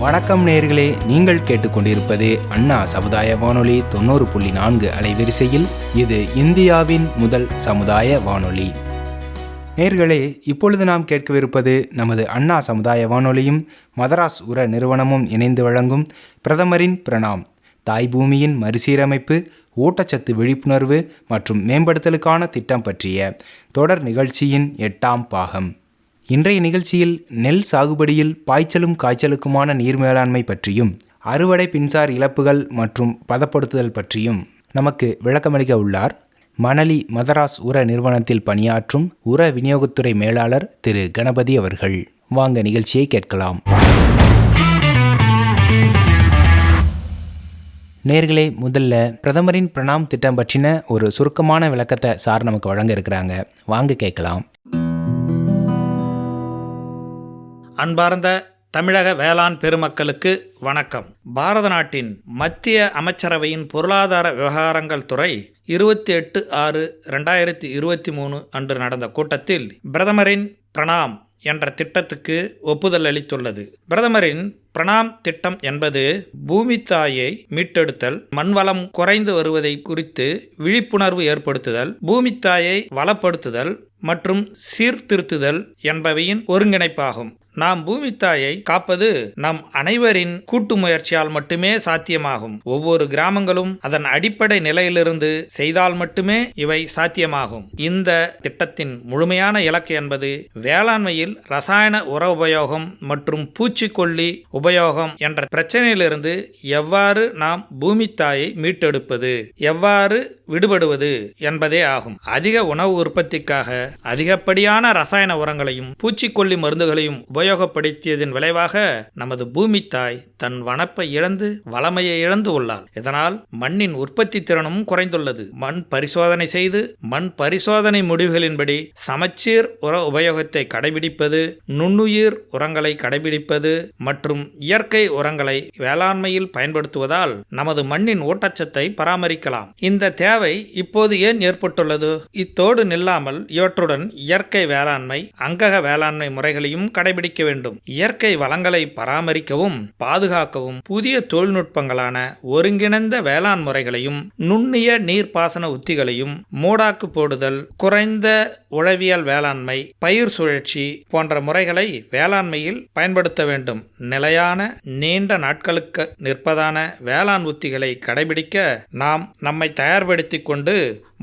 வணக்கம் நேயர்களே, நீங்கள் கேட்டுக்கொண்டிருப்பது அண்ணா சமுதாய வானொலி 90.4 அலைவரிசையில். இது இந்தியாவின் முதல் சமுதாய வானொலி. நேயர்களே, இப்பொழுது நாம் கேட்கவிருப்பது நமது அண்ணா சமுதாய வானொலியும் மதராஸ் உர நிறுவனமும் இணைந்து வழங்கும் பிரதமரின் பிரணாம், தாய் பூமியின் மறுசீரமைப்பு, ஊட்டச்சத்து விழிப்புணர்வு மற்றும் மேம்படுத்தலுக்கான திட்டம் பற்றிய தொடர் நிகழ்ச்சியின் 8ஆம் பாகம். இன்றைய நிகழ்ச்சியில் நெல் சாகுபடியில் பாய்ச்சலும் காய்ச்சலுக்குமான நீர் மேலாண்மை பற்றியும், அறுவடை பின்சார் இழப்புகள் மற்றும் பதப்படுத்துதல் பற்றியும் நமக்கு விளக்கமளிக்க உள்ளார் மணலி மதராஸ் உர நிறுவனத்தில் பணியாற்றும் உர விநியோகத்துறை மேலாளர் திரு கணபதி அவர்கள். வாங்க நிகழ்ச்சியை கேட்கலாம். நேர்களே, முதல்ல பிரதமரின் பிரணாம் திட்டம் பற்றின ஒரு சுருக்கமான விளக்கத்தை சார் நமக்கு வழங்க இருக்கிறாங்க. வாங்க கேட்கலாம். அன்பார்ந்த தமிழக வேளாண் பெருமக்களுக்கு வணக்கம். பாரத நாட்டின் மத்திய அமைச்சரவையின் பொருளாதார விவகாரங்கள் துறை 28/6/2023 அன்று நடந்த கூட்டத்தில் பிரதமரின் பிரணாம் என்ற திட்டத்துக்கு ஒப்புதல் அளித்துள்ளது. பிரதமரின் பிரணாம் திட்டம் என்பது பூமி தாயை மீட்டெடுத்தல், மண்வளம் குறைந்து வருவதை குறித்து விழிப்புணர்வு ஏற்படுத்துதல், பூமி தாயை வளப்படுத்துதல் மற்றும் சீர்திருத்துதல் என்பவையின் ஒருங்கிணைப்பாகும். நாம் பூமி தாயை காப்பது நம் அனைவரின் கூட்டு முயற்சியால் மட்டுமே சாத்தியமாகும். ஒவ்வொரு கிராமங்களும் அதன் அடிப்படை நிலையிலிருந்து செய்தால் மட்டுமே இவை சாத்தியமாகும். இந்த திட்டத்தின் முழுமையான இலக்கு என்பது வேளாண்மையில் ரசாயன உர உபயோகம் மற்றும் பூச்சிக்கொல்லி உபயோகம் என்ற பிரச்சனையிலிருந்து எவ்வாறு நாம் பூமி தாயை மீட்டெடுப்பது, எவ்வாறு விடுபடுவது என்பதே ஆகும். அதிக உணவு உற்பத்திக்காக அதிகப்படியான ரசாயன உரங்களையும் பூச்சிக்கொல்லி மருந்துகளையும் உபயோகப்படுத்தியதன் விளைவாக நமது பூமி தாய் தன் வனப்பை இழந்து வளமையை இழந்து உள்ளார். இதனால் மண்ணின் உற்பத்தி திறனும் குறைந்துள்ளது. மண் பரிசோதனை செய்து மண் பரிசோதனை முடிவுகளின்படி சமச்சீர் உர உபயோகத்தை கடைபிடிப்பது, நுண்ணுயிர் உரங்களை கடைபிடிப்பது மற்றும் இயற்கை உரங்களை வேளாண்மையில் பயன்படுத்துவதால் நமது மண்ணின் ஊட்டச்சத்தை பராமரிக்கலாம். இந்த தேவை இப்போது ஏன் ஏற்பட்டுள்ளது? இத்தோடு நில்லாமல் இவற்றுடன் இயற்கை வேளாண்மை, அங்கக வேளாண்மை முறைகளையும் கடைபிடிக்க வேண்டும். இயற்கை வளங்களை பராமரிக்கவும் பாதுகாக்கவும் புதிய தொழில்நுட்பங்களான ஒருங்கிணைந்த வேளாண் முறைகளையும், நுண்ணிய நீர்ப்பாசன உத்திகளையும், மூடாக்கு போடுதல், குறைந்த உழவியல் வேளாண்மை, பயிர் சுழற்சி போன்ற முறைகளை வேளாண்மையில் பயன்படுத்த வேண்டும். நிலையான நீண்ட நாட்களுக்கு நிற்பதான வேளாண் உத்திகளை கடைபிடிக்க நாம் நம்மை தயார்படுத்திக் கொண்டு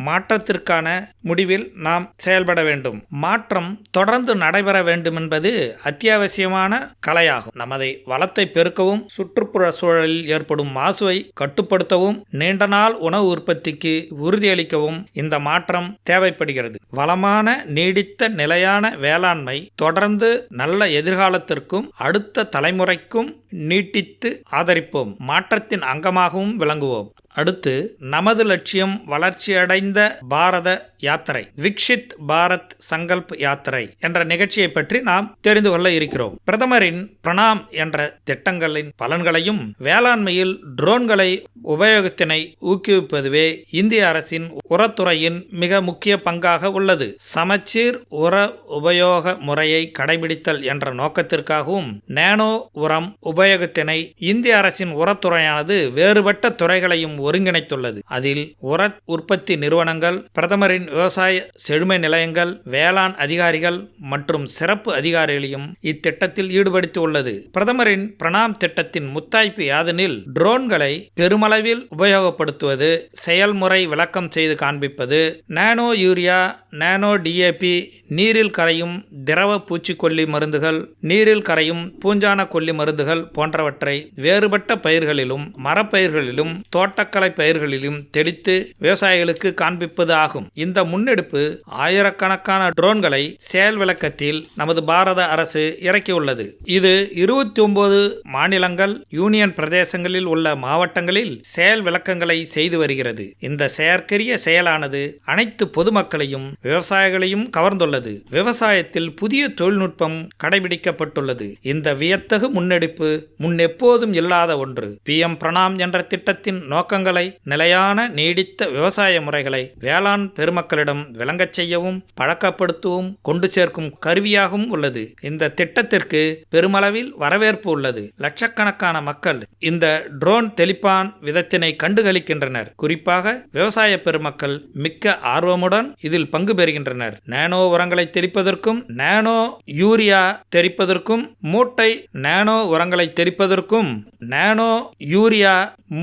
மாற்றத்திற்கான முடிவில் நாம் செயல்பட வேண்டும். மாற்றம் தொடர்ந்து நடைபெற வேண்டும் என்பது அத்தியாவசியமான கலையாகும். நமது வளத்தை பெருக்கவும், சுற்றுப்புற சூழலில் ஏற்படும் மாசுவை கட்டுப்படுத்தவும், நீண்ட நாள் உணவு உற்பத்திக்கு உறுதியளிக்கவும் இந்த மாற்றம் தேவைப்படுகிறது. வளமான நீடித்த நிலையான வேளாண்மை தொடர்ந்து நல்ல எதிர்காலத்திற்கும் அடுத்த தலைமுறைக்கும் நீட்டித்து ஆதரிப்போம். மாற்றத்தின் அங்கமாகவும் விளங்குவோம். அடுத்து, நமது லட்சியம் வளர்ச்சியடைந்த பாரத யாத்திரை, விக்ஷித் பாரத் சங்கல்ப் யாத்திரை என்ற நிகழ்ச்சியை பற்றி நாம் தெரிந்து கொள்ள இருக்கிறோம். பிரதமரின் பிரணாம் என்ற திட்டங்களின் பலன்களையும், வேளாண்மையில் ட்ரோன்களை உபயோகத்தினை ஊக்குவிப்பதுவே இந்திய அரசின் உரத்துறையின் மிக முக்கிய பங்காக உள்ளது. சமச்சீர் உர உபயோக முறையை கடைபிடித்தல் என்ற நோக்கத்திற்காகவும் நானோ உரம் உபயோகத்தினை இந்திய அரசின் உரத்துறையானது வேறுபட்ட துறைகளையும் ஒருங்கிணைத்துள்ளது. அதில் உர உற்பத்தி நிறுவனங்கள், பிரதமரின் விவசாய செழுமை நிலையங்கள், வேளாண் அதிகாரிகள் மற்றும் சிறப்பு அதிகாரிகளையும் இத்திட்டத்தில் ஈடுபடுத்தி உள்ளது. பிரதமரின் பிரணாம் திட்டத்தின் முத்தாய்ப்பு யாதெனில், ட்ரோன்களை பெருமளவில் உபயோகப்படுத்துவது, செயல்முறை விளக்கம் செய்து காண்பிப்பது, நானோ யூரியா, நானோ டிஏபி, நீரில் கரையும் திரவ பூச்சிக்கொல்லி மருந்துகள், நீரில் கரையும் பூஞ்சான கொல்லி மருந்துகள் போன்றவற்றை வேறுபட்ட பயிர்களிலும் மரப்பயிர்களிலும் தோட்டக்கலை பயிர்களிலும் தெளித்து விவசாயிகளுக்கு காண்பிப்பது ஆகும். இந்த முன்னெடுப்பு ஆயிரக்கணக்கான ட்ரோன்களை செயல் விளக்கத்தில் நமது பாரத அரசு இறக்கியுள்ளது. இது 29 மாநிலங்கள், யூனியன் பிரதேசங்களில் உள்ள மாவட்டங்களில் செயல் விளக்கங்களை செய்து வருகிறது. இந்த செயற்கரிய செயலானது அனைத்து பொதுமக்களையும் விவசாயிகளையும் கவர்ந்துள்ளது. விவசாயத்தில் புதிய தொழில்நுட்பம் கடைபிடிக்கப்பட்டுள்ளது. இந்த வியத்தகு முன்னெடுப்பு முன்னெப்போதும் இல்லாத ஒன்று. PM பிரணாம் என்ற திட்டத்தின் நோக்கங்கள் உரங்களை, நிலையான நீடித்த விவசாய முறைகளை வேளாண் பெருமக்களிடம் விளங்கச் செய்யவும் பழக்கப்படுத்தவும் கொண்டு சேர்க்கும் கருவியாகவும் உள்ளது. இந்த திட்டத்திற்கு பெருமளவில் வரவேற்பு உள்ளது. லட்சக்கணக்கான மக்கள் இந்த ட்ரோன் தெளிப்பான் விதத்தினை கண்டுகளிக்கின்றனர். குறிப்பாக விவசாய பெருமக்கள் மிக்க ஆர்வமுடன் இதில் பங்கு பெறுகின்றனர். நானோ உரங்களை தெளிப்பதற்கும், நானோ யூரியா தெளிப்பதற்கும், மூட்டை நானோ உரங்களை தெளிப்பதற்கும், நானோ யூரியா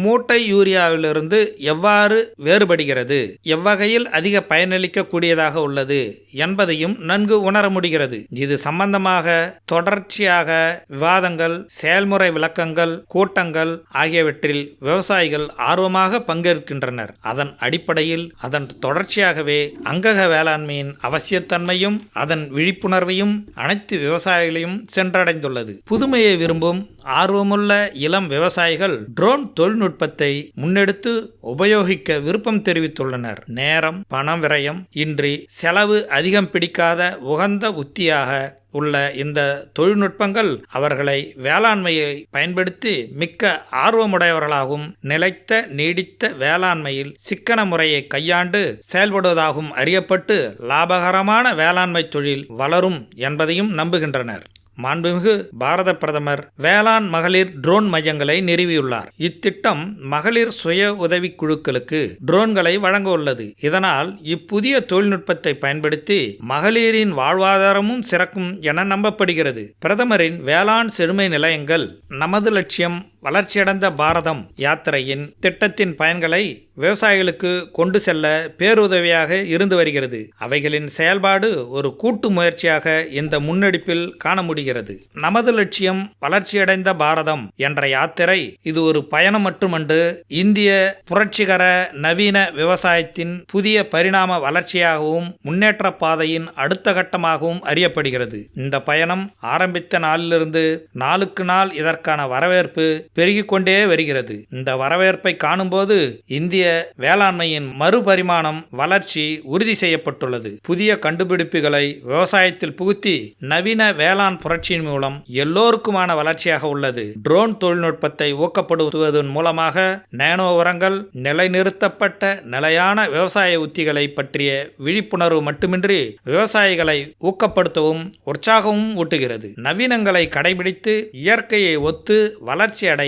மூட்டை யூரியாவிலிருந்து எவ்வாறு வேறுபடுகிறது, எவ்வகையில் அதிக பயனளிக்க கூடியதாக உள்ளது என்பதையும் நன்கு உணர முடிகிறது. இது சம்பந்தமாக தொடர்ச்சியாக விவாதங்கள், செயல்முறை விளக்கங்கள், கூட்டங்கள் ஆகியவற்றில் விவசாயிகள் ஆர்வமாக பங்கேற்கின்றனர். அதன் அடிப்படையில் அதன் தொடர்ச்சியாகவே அங்கக வேளாண்மையின் அவசியத்தன்மையும் அதன் விழிப்புணர்வையும் அனைத்து விவசாயிகளையும் சென்றடைந்துள்ளது. புதுமையை விரும்பும் ஆர்வமுள்ள இளம் விவசாயிகள் ட்ரோன் தொழில்நுட்பத்தை முன்னெடுத்து உபயோகிக்க விருப்பம் தெரிவித்துள்ளனர். நேரம், பணம் விரயம் இன்றி செலவு அதிகம் பிடிக்காத உகந்த உத்தியாக உள்ள இந்த தொழில்நுட்பங்கள் அவர்களை வேளாண்மையை பயன்படுத்தி மிக்க ஆர்வமுடையவர்களாகவும் நிலைத்த நீடித்த வேளாண்மையில் சிக்கன முறையை கையாண்டு செயல்படுவதாகவும் அறியப்பட்டு லாபகரமான வேளாண்மை தொழில் வளரும் என்பதையும் நம்புகின்றனர். மாண்புமிகு பாரத பிரதமர் வேளாண் மகளிர் ட்ரோன் மையங்களை நிறுவியுள்ளார். இத்திட்டம் மகளிர் சுய உதவிக் குழுக்களுக்கு ட்ரோன்களை வழங்க உள்ளது. இதனால் இப்புதிய தொழில்நுட்பத்தை பயன்படுத்தி மகளிரின் வாழ்வாதாரமும் சிறக்கும் என நம்பப்படுகிறது. பிரதமரின் வேளாண் செழுமை நிலையங்கள் நமது லட்சியம் வளர்ச்சியடைந்த பாரதம் யாத்திரையின் திட்டத்தின் பயன்களை விவசாயிகளுக்கு கொண்டு செல்ல பேருதவியாக இருந்து வருகிறது. அவைகளின் செயல்பாடு ஒரு கூட்டு முயற்சியாக இந்த முன்னெடுப்பில் காண முடிகிறது. நமது லட்சியம் வளர்ச்சியடைந்த பாரதம் என்ற யாத்திரை இது ஒரு பயணம் மட்டுமன்று, இந்திய புரட்சிகர நவீன விவசாயத்தின் புதிய பரிணாம வளர்ச்சியாகவும் முன்னேற்ற பாதையின் அடுத்த கட்டமாகவும் அறியப்படுகிறது. இந்த பயணம் ஆரம்பித்த நாளிலிருந்து நாளுக்கு நாள் இதற்கான வரவேற்பு பெருகிக்கொண்டே வருகிறது. இந்த வரவேற்பை காணும்போது இந்திய வேளாண்மையின் மறுபரிமாணம் வளர்ச்சி உறுதி செய்யப்பட்டுள்ளது. புதிய கண்டுபிடிப்புகளை விவசாயத்தில் புகுத்தி நவீன வேளாண் புரட்சியின் மூலம் எல்லோருக்குமான வளர்ச்சியாக உள்ளது. ட்ரோன் தொழில்நுட்பத்தை ஊக்கப்படுத்துவதன் மூலமாக நானோ உரங்கள், நிலைநிறுத்தப்பட்ட நிலையான விவசாய உத்திகளை பற்றிய விழிப்புணர்வு மட்டுமின்றி விவசாயிகளை ஊக்கப்படுத்தவும் உற்சாகமும் ஊட்டுகிறது. நவீனங்களை கடைபிடித்து இயற்கையை ஒத்து வளர்ச்சி அடைய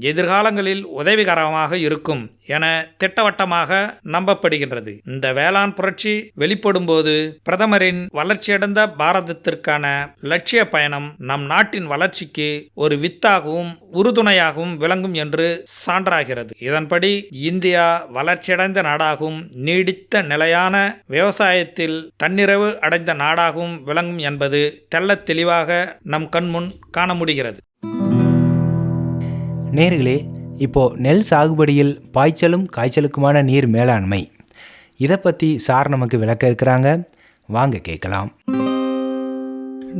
எதிர்காலங்களில் உதவிகரமாக இருக்கும் என திட்டவட்டமாக நம்பப்படுகின்றது. இந்த வேளாண் புரட்சி வெளிப்படும் போது பிரதமரின் வளர்ச்சியடைந்த பாரதத்திற்கான லட்சிய பயணம் நம் நாட்டின் வளர்ச்சிக்கு ஒரு வித்தாகவும் உறுதுணையாகவும் விளங்கும் என்று சான்றாகிறது. இதன்படி இந்தியா வளர்ச்சியடைந்த நாடாகவும் நீடித்த நிலையான விவசாயத்தில் தன்னிறைவு அடைந்த நாடாகவும் விளங்கும் என்பது தெள்ளத் தெளிவாக நம் கண்முன் காண முடிகிறது. நேர்களே, இப்போது நெல் சாகுபடியில் பாய்ச்சலும் காய்ச்சலுக்குமான நீர் மேலாண்மை இதை பற்றி சார் நமக்கு விளக்க இருக்கிறாங்க. வாங்க கேட்கலாம்.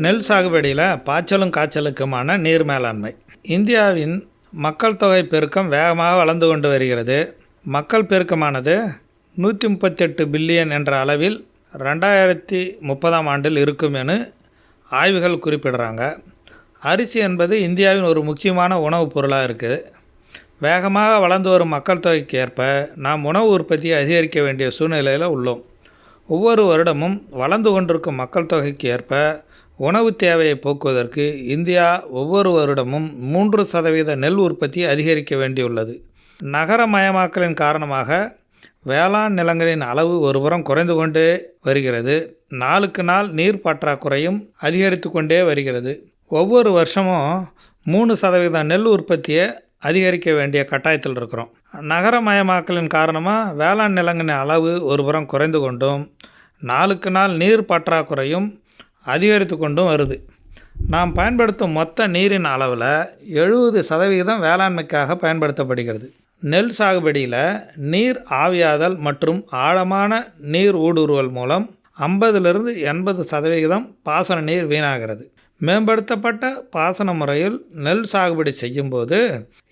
நெல் சாகுபடியில் பாய்ச்சலும் காய்ச்சலுக்குமான நீர் மேலாண்மை. இந்தியாவின் மக்கள் தொகை பெருக்கம் வேகமாக வளர்ந்து கொண்டு வருகிறது. மக்கள் பெருக்கமானது 138 பில்லியன் என்ற அளவில் 2030 ஆண்டில் இருக்கும் என ஆய்வுகள் குறிப்பிடுறாங்க. அரிசி என்பது இந்தியாவின் ஒரு முக்கியமான உணவுப் பொருளாக இருக்குது. வேகமாக வளர்ந்து வரும் மக்கள் தொகைக்கு ஏற்ப நாம் உணவு உற்பத்தியை அதிகரிக்க வேண்டிய சூழ்நிலையில் உள்ளோம். ஒவ்வொரு வருடமும் வளர்ந்து கொண்டிருக்கும் மக்கள் தொகைக்கு ஏற்ப உணவு தேவையை போக்குவதற்கு இந்தியா ஒவ்வொரு வருடமும் 3% நெல் உற்பத்தியை அதிகரிக்க வேண்டியுள்ளது. நகரமயமாக்கலின் காரணமாக வேளாண் நிலங்களின் அளவு ஒருபுறம் குறைந்து கொண்டே வருகிறது. நாளுக்கு நாள் நீர் பற்றாக்குறையும் அதிகரித்து கொண்டே வருகிறது. ஒவ்வொரு வருஷமும் 3% நெல் உற்பத்தியை அதிகரிக்க வேண்டிய கட்டாயத்தில் இருக்கிறோம். நகரமயமாக்கலின் காரணமாக வேளாண் நிலங்களின் அளவு ஒருபுறம் குறைந்து கொண்டும் நாளுக்கு நாள் நீர் பற்றாக்குறையும் அதிகரித்து கொண்டும் வருது. நாம் பயன்படுத்தும் மொத்த நீரின் அளவில் 70% வேளாண்மைக்காக பயன்படுத்தப்படுகிறது. நெல் சாகுபடியில் நீர் ஆவியாதல் மற்றும் ஆழமான நீர் ஊடுருவல் மூலம் 50-80% பாசன நீர் வீணாகிறது. மேம்படுத்தப்பட்ட பாசன முறையில் நெல் சாகுபடி செய்யும்போது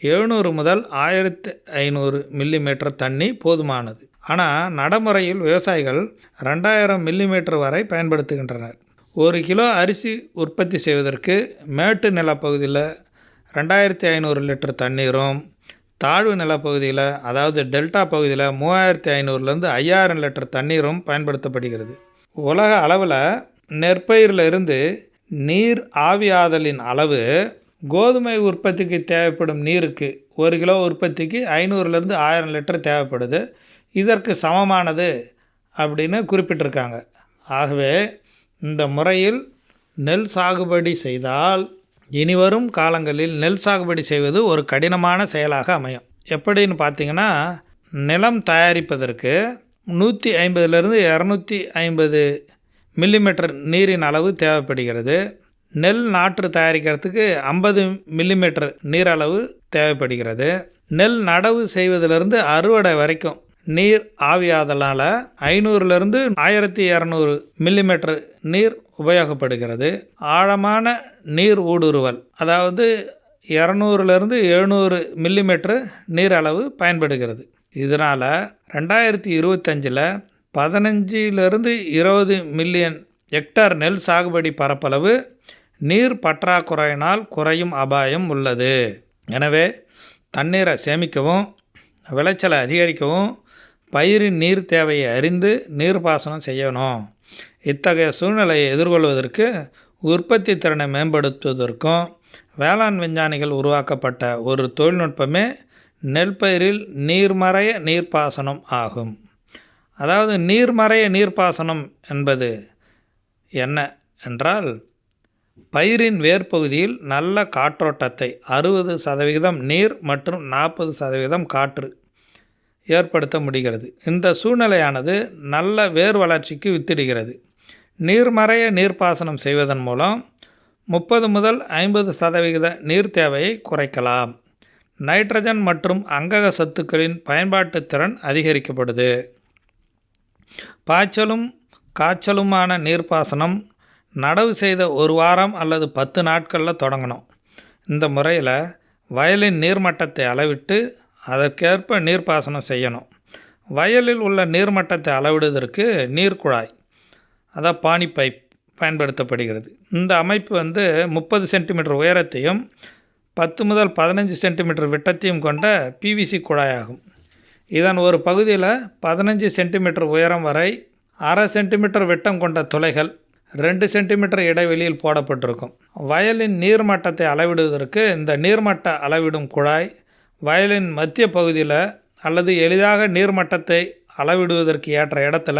700 முதல் 1500 மில்லிமீட்டர் தண்ணி போதுமானது. ஆனால் நடைமுறையில் விவசாயிகள் 2000 மில்லிமீட்டர் வரை பயன்படுத்துகின்றனர். 1 கிலோ அரிசி உற்பத்தி செய்வதற்கு மேட்டு நிலப்பகுதியில் 2500 லிட்டர் தண்ணீரும் தாழ்வு நிலப்பகுதியில் அதாவது டெல்டா பகுதியில் 3500லேருந்து 5000 லிட்டர் தண்ணீரும் பயன்படுத்தப்படுகிறது. உலக அளவில் நெற்பயிரில் இருந்து நீர் ஆவியாதலின் அளவு கோதுமை உற்பத்திக்கு தேவைப்படும் நீருக்கு 1 கிலோ உற்பத்திக்கு 500லேருந்து 1000 லிட்டர் தேவைப்படுது. இதற்கு சமமானது அப்படின்னு குறிப்பிட்டிருக்காங்க. ஆகவே இந்த முறையில் நெல் சாகுபடி செய்தால் இனிவரும் காலங்களில் நெல் சாகுபடி செய்வது ஒரு கடினமான செயலாக அமையும். எப்படின்னு பார்த்தீங்கன்னா, நிலம் தயாரிப்பதற்கு 150லேருந்து 250 மில்லிமீட்டர் நீரின் அளவு தேவைப்படுகிறது. நெல் நாற்று தயாரிக்கிறதுக்கு 50 மில்லிமீட்டர் நீர் அளவு தேவைப்படுகிறது. நெல் நடவு செய்வதிலிருந்து அறுவடை வரைக்கும் நீர் ஆவியாதலால் 500லேருந்து 1200 மில்லிமீட்டர் நீர் உபயோகப்படுகிறது. ஆழமான நீர் ஊடுருவல் அதாவது 200லேருந்து 700 மில்லிமீட்டர் நீர் அளவு பயன்படுகிறது. இதனால் 2025 15லேருந்து 20 மில்லியன் ஹெக்டேர் நெல் சாகுபடி பரப்பளவு நீர் பற்றாக்குறையினால் குறையும் அபாயம் உள்ளது. எனவே தண்ணீரை சேமிக்கவும் விளைச்சலை அதிகரிக்கவும் பயிரின் நீர் தேவையை அறிந்து நீர்ப்பாசனம் செய்யணும். இத்தகைய சூழ்நிலையை எதிர்கொள்வதற்கு உற்பத்தி திறனை மேம்படுத்துவதற்கும் வேளாண் விஞ்ஞானிகள் உருவாக்கப்பட்ட ஒரு தொழில்நுட்பமே நெல் பயிரில் நீர்மறைய நீர்ப்பாசனம் ஆகும். அதாவது நீர்மறைய நீர்ப்பாசனம் என்பது என்ன என்றால், பயிரின் வேர்ப்பகுதியில் நல்ல காற்றோட்டத்தை 60% நீர் மற்றும் 40% காற்று ஏற்படுத்த முடிகிறது. இந்த சூழ்நிலையானது நல்ல வேர் வளர்ச்சிக்கு வித்திடுகிறது. நீர்மறைய நீர்ப்பாசனம் செய்வதன் மூலம் 30 முதல் 50% நீர் தேவையை குறைக்கலாம். நைட்ரஜன் மற்றும் அங்கக சத்துக்களின் பயன்பாட்டு திறன் அதிகரிக்கப்படுது. பாய்ச்சலும் காய்ச்சலுமான நீர்ப்பாசனம் நடவு செய்த 1 வாரம் அல்லது 10 நாட்களில் தொடங்கணும். இந்த முறையில் வயலின் நீர்மட்டத்தை அளவிட்டு அதற்கேற்ப நீர்ப்பாசனம் செய்யணும். வயலில் உள்ள நீர்மட்டத்தை அளவிடுவதற்கு நீர்க்குழாய் அதாவது பானி பைப் பயன்படுத்தப்படுகிறது. இந்த அமைப்பு 30 சென்டிமீட்டர் உயரத்தையும் 10 முதல் 15 சென்டிமீட்டர் விட்டத்தையும் கொண்ட பிவிசி குழாயாகும். இதன் ஒரு பகுதியில் 15 சென்டிமீட்டர் உயரம் வரை 1/2 சென்டிமீட்டர் விட்டம் கொண்ட துளைகள் 2 சென்டிமீட்டர் இடைவெளியில் போடப்பட்டிருக்கும். வயலின் நீர்மட்டத்தை அளவிடுவதற்கு இந்த நீர்மட்ட அளவிடும் குழாய் வயலின் மத்திய பகுதியில் அல்லது எளிதாக நீர்மட்டத்தை அளவிடுவதற்கு ஏற்ற இடத்துல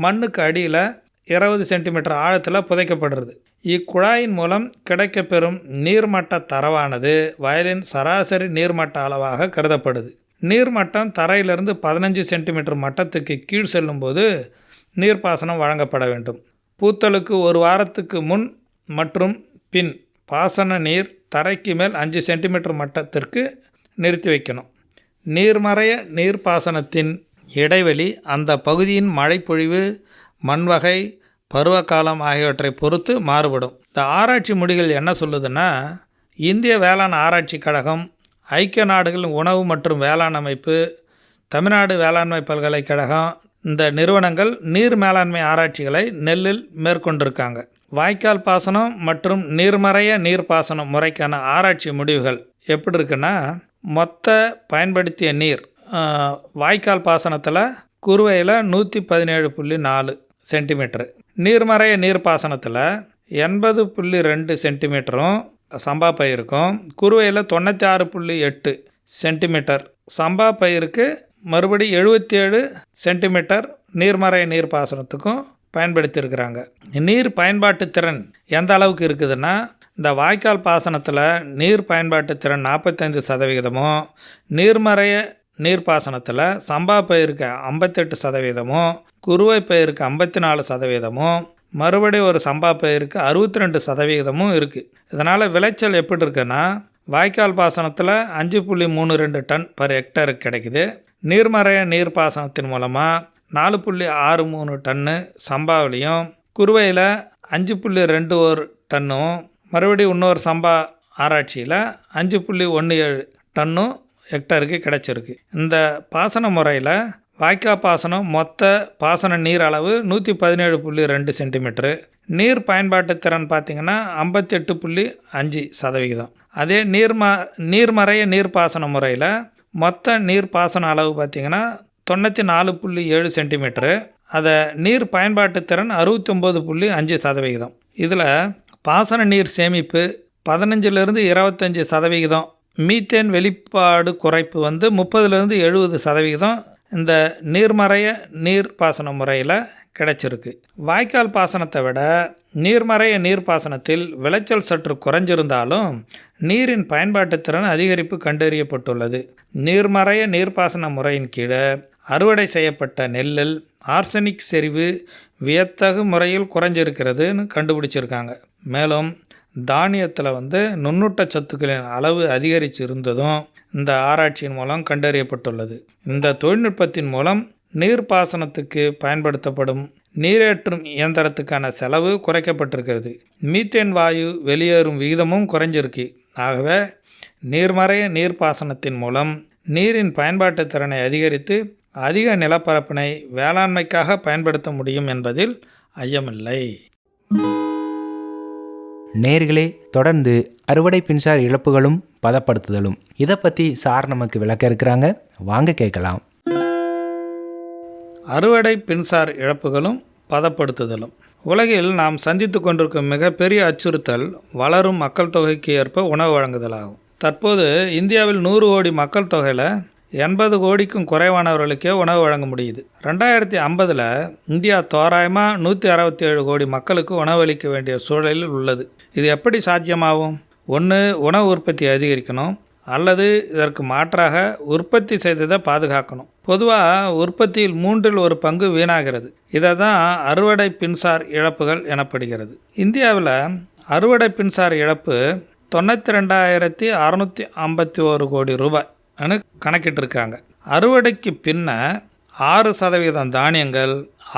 மண்ணுக்கு அடியில் 20 சென்டிமீட்டர் ஆழத்தில் புதைக்கப்படுறது. இக்குழாயின் மூலம் கிடைக்கப்பெறும் நீர்மட்ட தரவானது வயலின் சராசரி நீர்மட்ட அளவாக கருதப்படுது. நீர்மட்டம் தரையிலிருந்து 15 சென்டிமீட்டர் மட்டத்துக்கு கீழ் செல்லும்போது நீர்ப்பாசனம் வழங்கப்பட வேண்டும். பூத்தலுக்கு 1 வாரத்துக்கு முன் மற்றும் பின் பாசன நீர் தரைக்கு மேல் 5 சென்டிமீட்டர் மட்டத்திற்கு நிறுத்தி வைக்கணும். நீர்மறைய நீர்ப்பாசனத்தின் இடைவெளி அந்த பகுதியின் மழைப்பொழிவு, மண்வகை, பருவகாலம் ஆகியவற்றை பொறுத்து மாறுபடும். இந்த ஆராய்ச்சி முடிவுகள் என்ன சொல்லுதுன்னா, இந்திய வேளாண் ஆராய்ச்சி கழகம், ஐக்கிய நாடுகளின் உணவு மற்றும் வேளாண் அமைப்பு, தமிழ்நாடு வேளாண்மை பல்கலைக்கழகம் இந்த நிறுவனங்கள் நீர் மேலாண்மை ஆராய்ச்சிகளை நெல்லில் மேற்கொண்டிருக்காங்க. வாய்க்கால் பாசனம் மற்றும் நீர்மறைய நீர்ப்பாசனம் முறைக்கான ஆராய்ச்சி முடிவுகள் எப்படி இருக்குன்னா, மொத்த பயன்படுத்திய நீர் வாய்க்கால் பாசனத்தில் குறுவையில் 117.4 சென்டிமீட்டரு, நீர்மறைய நீர்ப்பாசனத்தில் 80.2 சென்டிமீட்டரும் சம்பா பயிருக்கும், குறுவையில் 96.8 சென்டிமீட்டர், சம்பா பயிருக்கு மறுபடி 77 சென்டிமீட்டர் நீர்மறைய நீர்ப்பாசனத்துக்கும் பயன்படுத்தியிருக்கிறாங்க. நீர் பயன்பாட்டு திறன் எந்த அளவுக்கு இருக்குதுன்னா, இந்த வாய்க்கால் பாசனத்தில் நீர் பயன்பாட்டு திறன் 45%, நீர்மறைய நீர்ப்பாசனத்தில் சம்பா பயிருக்கு 58%, குறுவை பயிருக்கு 54%, மறுபடி ஒரு சம்பா பயிருக்கு 62% இருக்குது. இதனால் விளைச்சல் எப்படி இருக்குன்னா, வாய்க்கால் பாசனத்தில் 5.32 டன் பர் ஹெக்டருக்கு கிடைக்குது. நீர்மறைய நீர்ப்பாசனத்தின் மூலமாக 4.63 டன்னு சம்பாவிலையும், குறுவையில் 5.21 டன்னும், மறுபடியும் இன்னொரு சம்பா ஆராய்ச்சியில் 5.17 டன்னும் ஹெக்டருக்கு கிடச்சிருக்கு. இந்த பாசன முறையில் வாய்க்கால் பாசனம் மொத்த பாசன நீர் அளவு 117.2 சென்டிமீட்டரு. நீர் பயன்பாட்டு திறன் பார்த்திங்கன்னா 58.5%. அதே நீர்மறைய நீர்ப்பாசன முறையில் மொத்த நீர்ப்பாசன அளவு பார்த்திங்கன்னா 94.7 சென்டிமீட்டரு. அதை நீர் பயன்பாட்டு திறன் 69.5%. இதில் பாசன நீர் சேமிப்பு 15-25%. மீத்தேன் வெளிப்பாடு குறைப்பு 30-70% இந்த நீர்மறைய நீர்ப்பாசன முறையில் கிடைச்சிருக்கு. வாய்க்கால் பாசனத்தை விட நீர்மறைய நீர்ப்பாசனத்தில் விளைச்சல் சற்று குறைஞ்சிருந்தாலும் நீரின் பயன்பாட்டு திறன் அதிகரிப்பு கண்டறியப்பட்டுள்ளது. நீர்மறைய நீர்ப்பாசன முறையின் கீழே அறுவடை செய்யப்பட்ட நெல்லில் ஆர்சனிக் செறிவு வியத்தகு முறையில் குறைஞ்சிருக்கிறதுன்னு கண்டுபிடிச்சிருக்காங்க. மேலும் தானியத்தில் நுண்ணூட்ட சத்துக்களின் அளவு அதிகரித்து இருந்ததும் இந்த ஆராய்ச்சியின் மூலம் கண்டறியப்பட்டுள்ளது. இந்த தொழில்நுட்பத்தின் மூலம் நீர்ப்பாசனத்துக்கு பயன்படுத்தப்படும் நீரேற்றும் இயந்திரத்துக்கான செலவு குறைக்கப்பட்டிருக்கிறது. மீத்தேன் வாயு வெளியேறும் விகிதமும் குறைஞ்சிருக்கு. ஆகவே நீர்மறைய நீர்ப்பாசனத்தின் மூலம் நீரின் பயன்பாட்டு திறனை அதிகரித்து அதிக நிலப்பரப்பினை வேளாண்மைக்காக பயன்படுத்த முடியும் என்பதில் ஐயமில்லை. நேர்களே, தொடர்ந்து அறுவடை பின்சார் இழப்புகளும் பதப்படுத்துதலும் இதை பற்றி சார் நமக்கு விளக்க இருக்கிறாங்க. வாங்க கேட்கலாம். அறுவடை பின்சார் இழப்புகளும் பதப்படுத்துதலும். உலகில் நாம் சந்தித்து கொண்டிருக்கும் மிகப்பெரிய அச்சுறுத்தல் வளரும் மக்கள் தொகைக்கு ஏற்ப உணவு வழங்குதலாகும். தற்போது இந்தியாவில் 100 கோடி மக்கள் தொகையில் 80 கோடிக்கும் குறைவானவர்களுக்கே உணவு வழங்க முடியுது. 2050 இந்தியா தோராயமாக 167 கோடி மக்களுக்கு உணவளிக்க வேண்டிய சூழலில் உள்ளது. இது எப்படி சாத்தியமாகும்? ஒன்று, உணவு உற்பத்தி அதிகரிக்கணும், அல்லது இதற்கு மாற்றாக உற்பத்தி செய்ததை பாதுகாக்கணும். பொதுவாக உற்பத்தியில் 1/3 பங்கு வீணாகிறது. இதை தான் அறுவடை பின்சார் இழப்புகள் எனப்படுகிறது. இந்தியாவில் அறுவடை பின்சார் இழப்பு 92,651 கோடி ரூபாய் கணக்கிட்டிருக்காங்க. அறுவடைக்கு பின்ன 6% தானியங்கள்,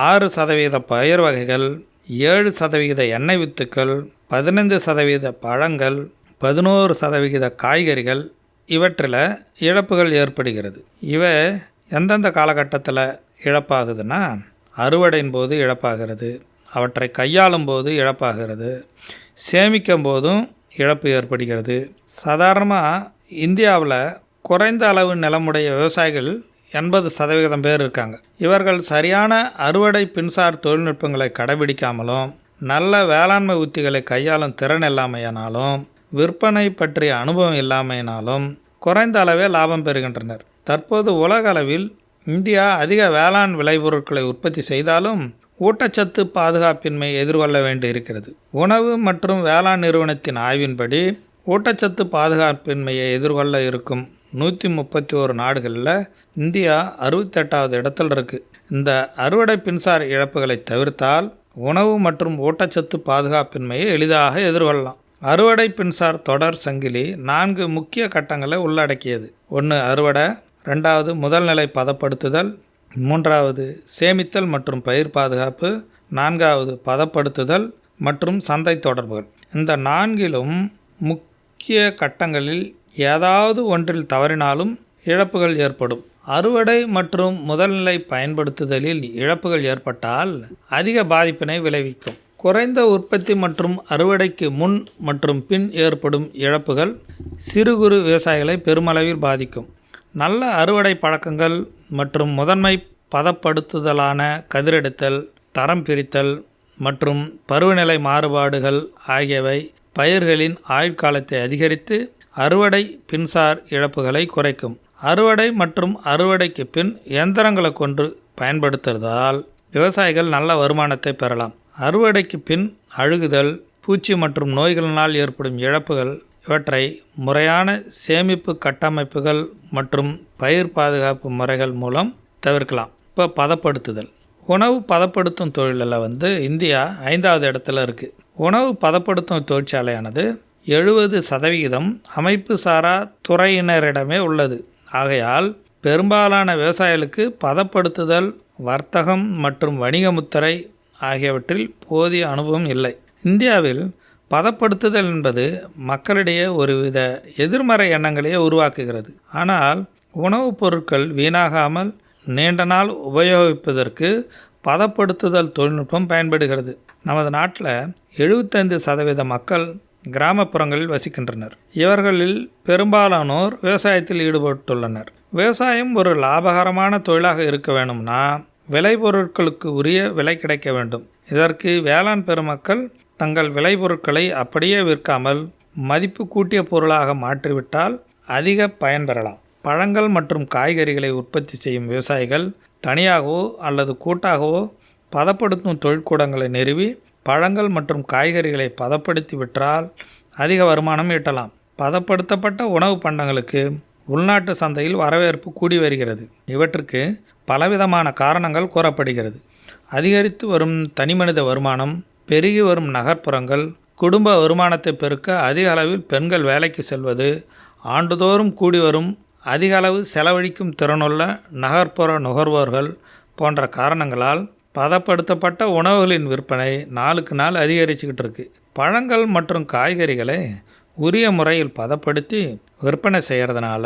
6% பயிர் வகைகள், 7% எண்ணெய் வித்துக்கள், 15% பழங்கள், 11% காய்கறிகள் இவற்றில் இழப்புகள் ஏற்படுகிறது. இவை எந்தெந்த காலகட்டத்தில் இழப்பாகுதுன்னா, அறுவடையின் போது இழப்பாகிறது, அவற்றை கையாளும் போது இழப்பாகிறது, சேமிக்கும் போதும் இழப்பு ஏற்படுகிறது. சாதாரணமாக இந்தியாவில் குறைந்த அளவு நிலமுடைய விவசாயிகள் 80% பேர் இருக்காங்க. இவர்கள் சரியான அறுவடை பின்சார் தொழில்நுட்பங்களை கடைபிடிக்காமலும் நல்ல வேளாண்மை உத்திகளை கையாளும் திறன் இல்லாமையினாலும் விற்பனை பற்றிய அனுபவம் இல்லாமையினாலும் குறைந்த அளவே லாபம் பெறுகின்றனர். தற்போது உலக அளவில் இந்தியா அதிக வேளாண் விளைபொருட்களை உற்பத்தி செய்தாலும் ஊட்டச்சத்து பாதுகாப்பின்மை எதிர்கொள்ள வேண்டி இருக்கிறது. உணவு மற்றும் வேளாண் நிறுவனத்தின் ஆய்வின்படி ஊட்டச்சத்து பாதுகாப்பின்மையை எதிர்கொள்ள இருக்கும் 131 நாடுகளில் இந்தியா 68வது இடத்தில் இருக்குது. இந்த அறுவடை பின்சார் இழப்புகளை தவிர்த்தால் உணவு மற்றும் ஊட்டச்சத்து பாதுகாப்பின்மையை எளிதாக எதிர்கொள்ளலாம். அறுவடை பின்சார் தொடர் சங்கிலி 4 முக்கிய கட்டங்களை உள்ளடக்கியது. 1 அறுவடை, 2வது முதல்நிலை பதப்படுத்துதல், 3வது சேமித்தல் மற்றும் பயிர் பாதுகாப்பு, 4வது பதப்படுத்துதல் மற்றும் சந்தை தொடர்புகள். இந்த 4லும் முக்கிய கட்டங்களில் ஏதாவது ஒன்றில் தவறினாலும் இழப்புகள் ஏற்படும். அறுவடை மற்றும் முதல்நிலை பயன்படுத்துதலில் இழப்புகள் ஏற்பட்டால் அதிக பாதிப்பினை விளைவிக்கும். குறைந்த உற்பத்தி மற்றும் அறுவடைக்கு முன் மற்றும் பின் ஏற்படும் இழப்புகள் சிறு குறு விவசாயிகளை பெருமளவில் பாதிக்கும். நல்ல அறுவடை பழக்கங்கள் மற்றும் முதன்மை பதப்படுத்துதலான கதிரெடுத்தல், தரம் பிரித்தல் மற்றும் பருவநிலை மாறுபாடுகள் ஆகியவை பயிர்களின் ஆயுட்காலத்தை அதிகரித்து அறுவடை பின்சார் இழப்புகளை குறைக்கும். அறுவடை மற்றும் அறுவடைக்கு பின் இயந்திரங்களை கொண்டு பயன்படுத்துவதால் விவசாயிகள் நல்ல வருமானத்தை பெறலாம். அறுவடைக்கு பின் அழுகுதல், பூச்சி மற்றும் நோய்களினால் ஏற்படும் இழப்புகள் இவற்றை முறையான சேமிப்பு கட்டமைப்புகள் மற்றும் பயிர் பாதுகாப்பு முறைகள் மூலம் தவிர்க்கலாம். இப்போ பதப்படுத்துதல். உணவு பதப்படுத்தும் தொழிலில் இந்தியா 5வது இடத்துல இருக்குது. உணவு பதப்படுத்தும் தொழிற்சாலையானது 70% அமைப்பு சாரா துறையினரிடமே உள்ளது. ஆகையால் பெரும்பாலான விவசாயிகளுக்கு பதப்படுத்துதல், வர்த்தகம் மற்றும் வணிக முத்திரை ஆகியவற்றில் போதிய அனுபவம் இல்லை. இந்தியாவில் பதப்படுத்துதல் என்பது மக்களிடையே ஒருவித எதிர்மறை எண்ணங்களையே உருவாக்குகிறது. ஆனால் உணவுப் பொருட்கள் வீணாகாமல் நீண்ட நாள் உபயோகிப்பதற்கு பதப்படுத்துதல் தொழில்நுட்பம் பயன்படுகிறது. நமது நாட்டில் 75% மக்கள் கிராமப்புறங்களில் வசிக்கின்றனர். இவர்களில் பெரும்பாலானோர் விவசாயத்தில் ஈடுபட்டுள்ளனர். விவசாயம் ஒரு லாபகரமான தொழிலாக இருக்க வேணும்னா விளைபொருட்களுக்கு உரிய விலை கிடைக்க வேண்டும். இதற்கு வேளாண் பெருமக்கள் தங்கள் விளைபொருட்களை அப்படியே விற்காமல் மதிப்பு கூட்டிய பொருளாக மாற்றிவிட்டால் அதிக பயன் பெறலாம். பழங்கள் மற்றும் காய்கறிகளை உற்பத்தி செய்யும் விவசாயிகள் தனியாகவோ அல்லது கூட்டாகவோ பதப்படுத்தும் தொழிற்கூடங்களை நிறுவி பழங்கள் மற்றும் காய்கறிகளை பதப்படுத்தி விற்றால் அதிக வருமானம் ஈட்டலாம். பதப்படுத்தப்பட்ட உணவு பண்டங்களுக்கு உள்நாட்டு சந்தையில் வரவேற்பு கூடி வருகிறது. இவற்றுக்கு பலவிதமான காரணங்கள் கூறப்படுகிறது. அதிகரித்து வரும் தனிமனித வருமானம், பெருகி வரும் நகர்ப்புறங்கள், குடும்ப வருமானத்தை பெருக்க அதிக அளவில் பெண்கள் வேலைக்கு செல்வது, ஆண்டுதோறும் கூடி வரும் அதிக அளவு செலவழிக்கும் திறனுள்ள நகர்ப்புற நுகர்வோர்கள் போன்ற காரணங்களால் பதப்படுத்தப்பட்ட உணவுகளின் விற்பனை நாளுக்கு நாள் அதிகரிச்சுக்கிட்டு இருக்கு. பழங்கள் மற்றும் காய்கறிகளை உரிய முறையில் பதப்படுத்தி விற்பனை செய்கிறதுனால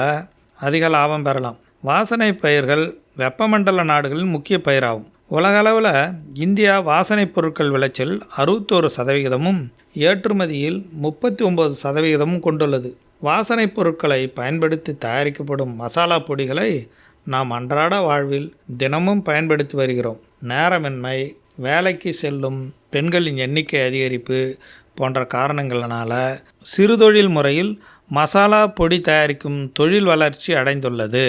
அதிக லாபம் பெறலாம். வாசனை பயிர்கள் வெப்பமண்டல நாடுகளின் முக்கிய பயிராகும். உலகளவில் இந்தியா வாசனை பொருட்கள் விளைச்சல் 61%, ஏற்றுமதியில் 39% கொண்டுள்ளது. வாசனை பொருட்களை பயன்படுத்தி தயாரிக்கப்படும் மசாலா பொடிகளை நாம் அன்றாட வாழ்வில் தினமும் பயன்படுத்தி வருகிறோம். நேரமின்மை, வேலைக்கு செல்லும் பெண்களின் எண்ணிக்கை அதிகரிப்பு போன்ற காரணங்களினால சிறுதொழில் முறையில் மசாலா பொடி தயாரிக்கும் தொழில் வளர்ச்சி அடைந்துள்ளது.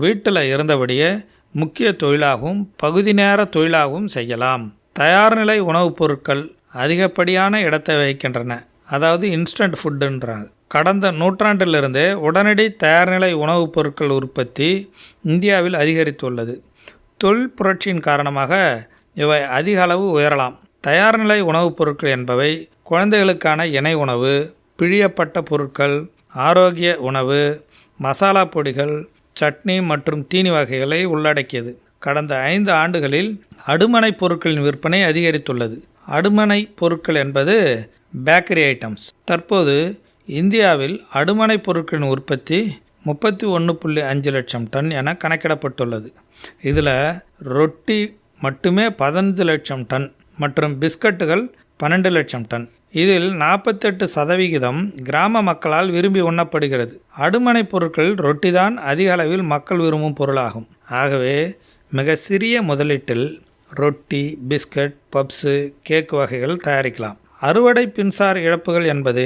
வீட்டில் இருந்தபடியே முக்கிய தொழிலாகவும் பகுதி நேர தொழிலாகவும் செய்யலாம். தயார்நிலை உணவுப் பொருட்கள் அதிகப்படியான இடத்தை வகிக்கின்றன. அதாவது இன்ஸ்டன்ட் ஃபுட்டுன்றாங்க. கடந்த நூற்றாண்டிலிருந்தே உடனடி தயார்நிலை உணவுப் பொருட்கள் உற்பத்தி இந்தியாவில் அதிகரித்துள்ளது. தொழில் புரட்சியின் காரணமாக இவை அதிக அளவு உயரலாம். தயார்நிலை உணவுப் பொருட்கள் என்பவை குழந்தைகளுக்கான இணை உணவு, பிழியப்பட்ட பொருட்கள், ஆரோக்கிய உணவு, மசாலா பொடிகள், சட்னி மற்றும் தீனி வகைகளை உள்ளடக்கியது. கடந்த 5 ஆண்டுகளில் அடுமனை பொருட்களின் விற்பனை அதிகரித்துள்ளது. அடுமனை பொருட்கள் என்பது பேக்கரி ஐட்டம்ஸ். தற்போது இந்தியாவில் அடுமனை பொருட்களின் உற்பத்தி 31.5 லட்சம் டன் என கணக்கிடப்பட்டுள்ளது. இதில் ரொட்டி மட்டுமே 15 லட்சம் டன் மற்றும் பிஸ்கட்டுகள் 12 லட்சம் டன். இதில் 48% கிராம மக்களால் விரும்பி உண்ணப்படுகிறது. அடுமனை பொருட்கள் ரொட்டி தான் அதிக அளவில் மக்கள் விரும்பும் பொருளாகும். ஆகவே மிக சிறிய முதலீட்டில் ரொட்டி, பிஸ்கட், பப்ஸு, கேக் வகைகள் தயாரிக்கலாம். அறுவடை பின்சார் இழப்புகள் என்பது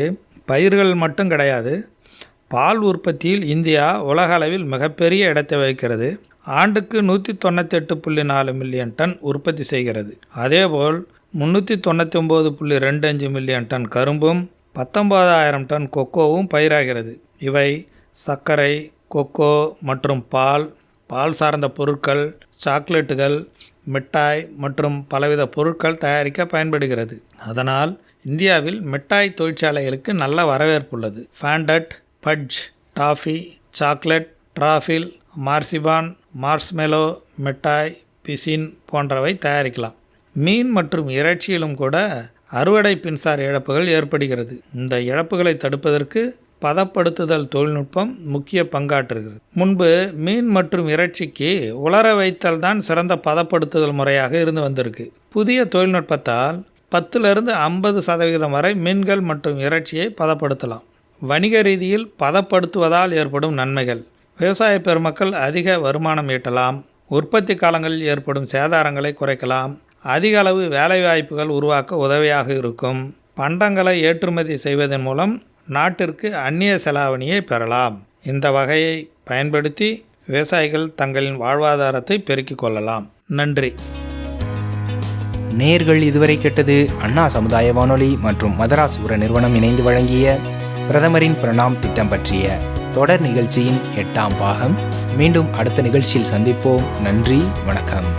பயிர்கள் மட்டும் கிடையாது. பால் உற்பத்தியில் இந்தியா உலக அளவில் மிகப்பெரிய இடத்தை வகிக்கிறது. ஆண்டுக்கு 198.4 மில்லியன் டன் உற்பத்தி செய்கிறது. அதேபோல் 399.25 மில்லியன் டன் கரும்பும் 19,000 டன் கொக்கோவும் பயிராகிறது. இவை சர்க்கரை, கொக்கோ மற்றும் பால் சார்ந்த பொருட்கள், சாக்லேட்டுகள், மிட்டாய் மற்றும் பலவித பொருட்கள் தயாரிக்க பயன்படுகிறது. அதனால் இந்தியாவில் மிட்டாய் தொழிற்சாலைகளுக்கு நல்ல வரவேற்பு உள்ளது. ஃபாண்டட், பட்ஜ், டாஃபி, சாக்லேட், ட்ராஃபில், மார்சிபான், மார்ஷ்மெலோ, மிட்டாய், பிசின் போன்றவை தயாரிக்கலாம். மீன் மற்றும் இறைச்சியிலும் கூட அறுவடை பின்சார் இழப்புகள் ஏற்படுகிறது. இந்த இழப்புகளை தடுப்பதற்கு பதப்படுத்துதல் தொழில்நுட்பம் முக்கிய பங்காற்றுகிறது. முன்பு மீன் மற்றும் இறைச்சிக்கு உலர வைத்தல் தான் சிறந்த பதப்படுத்துதல் முறையாக இருந்து வந்திருக்கு. புதிய தொழில்நுட்பத்தால் 10-50% வரை மீன்கள் மற்றும் இறைச்சியை பதப்படுத்தலாம். வணிக ரீதியில் பதப்படுத்துவதால் ஏற்படும் நன்மைகள்: விவசாய பெருமக்கள் அதிக வருமானம் ஈட்டலாம், உற்பத்தி காலங்களில் ஏற்படும் சேதாரங்களை குறைக்கலாம், அதிக அளவு வேலைவாய்ப்புகள் உருவாக்க உதவியாக இருக்கும், பண்டங்களை ஏற்றுமதி செய்வதன் மூலம் நாட்டிற்கு அந்நிய செலாவணியை பெறலாம். இந்த வகையை பயன்படுத்தி விவசாயிகள் தங்களின் வாழ்வாதாரத்தை பெருக்கிக் கொள்ளலாம். நன்றி. நேர்கள் இதுவரை கேட்டது அண்ணா சமுதாய வானொலி மற்றும் மதராஸ் உர நிறுவனம் இணைந்து வழங்கிய பிரதமரின் பிரணாம் திட்டம் பற்றிய தொடர் நிகழ்ச்சியின் 8ஆம் பாகம். மீண்டும் அடுத்த நிகழ்ச்சியில் சந்திப்போம். நன்றி, வணக்கம்.